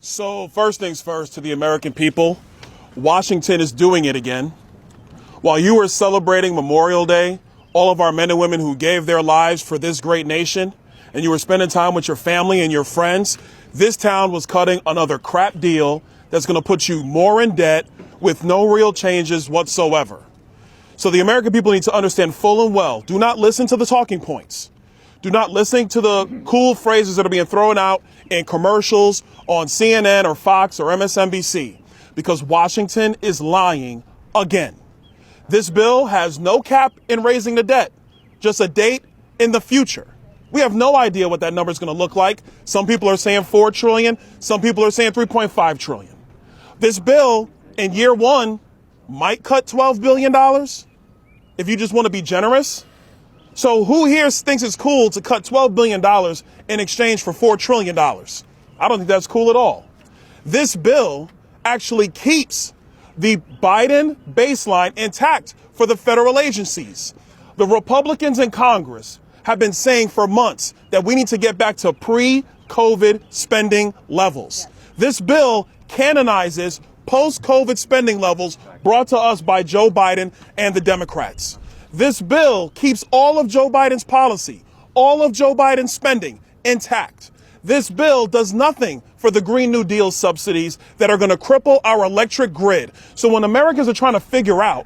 So first things first, to the American people, Washington is doing it again. While you were celebrating Memorial Day, all of our men and women who gave their lives for this great nation, and you were spending time with your family and your friends, this town was cutting another crap deal that's going to put you more in debt with no real changes whatsoever. So the American people need to understand full and well, do not listen to the talking points. Do not listen to the cool phrases that are being thrown out in commercials on CNN or Fox or MSNBC, because Washington is lying again. This bill has no cap in raising the debt, just a date in the future. We have no idea what that number is going to look like. Some people are saying $4 trillion. Some people are saying $3.5 trillion. This bill in year one might cut $12 billion if you just want to be generous. So who here thinks it's cool to cut $12 billion in exchange for $4 trillion? I don't think that's cool at all. This bill actually keeps the Biden baseline intact for the federal agencies. The Republicans in Congress have been saying for months that we need to get back to pre-COVID spending levels. This bill canonizes post-COVID spending levels brought to us by Joe Biden and the Democrats. This bill keeps all of Joe Biden's policy, all of Joe Biden's spending intact. This bill does nothing for the Green New Deal subsidies that are going to cripple our electric grid. So when Americans are trying to figure out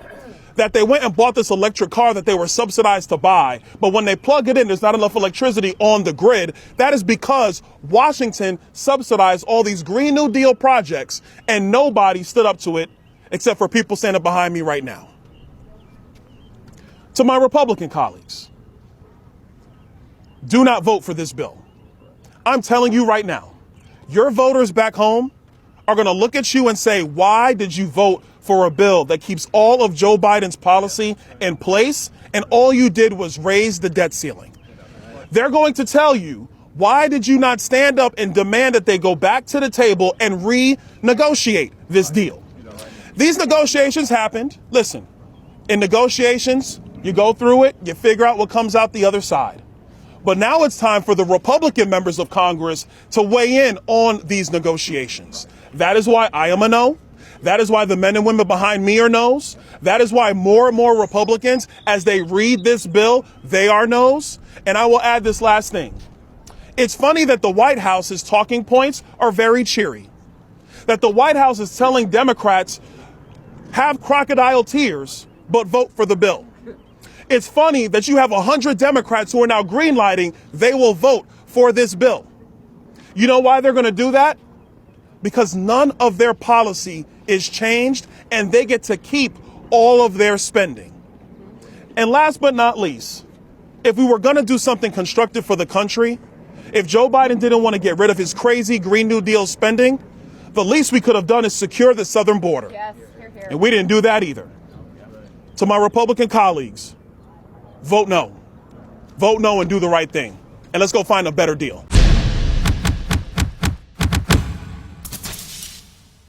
that they went and bought this electric car that they were subsidized to buy, but when they plug it in, there's not enough electricity on the grid, that is because Washington subsidized all these Green New Deal projects and nobody stood up to it except for people standing behind me right now. To my Republican colleagues, do not vote for this bill. I'm telling you right now, your voters back home are going to look at you and say, why did you vote for a bill that keeps all of Joe Biden's policy in place and all you did was raise the debt ceiling? They're going to tell you, why did you not stand up and demand that they go back to the table and renegotiate this deal? These negotiations happened. Listen, in negotiations, you go through it, you figure out what comes out the other side. But now it's time for the Republican members of Congress to weigh in on these negotiations. That is why I am a no. That is why the men and women behind me are no's. That is why more and more Republicans, as they read this bill, they are no's. And I will add this last thing. It's funny that the White House's talking points are very cheery. That the White House is telling Democrats, have crocodile tears, but vote for the bill. It's funny that you have 100 Democrats who are now greenlighting they will vote for this bill. You know why they're going to do that? Because none of their policy is changed and they get to keep all of their spending. And last but not least, if we were going to do something constructive for the country, if Joe Biden didn't want to get rid of his crazy Green New Deal spending, the least we could have done is secure the southern border. Yes, hear, hear. And we didn't do that either. To my Republican colleagues, vote no. Vote no and do the right thing. And let's go find a better deal.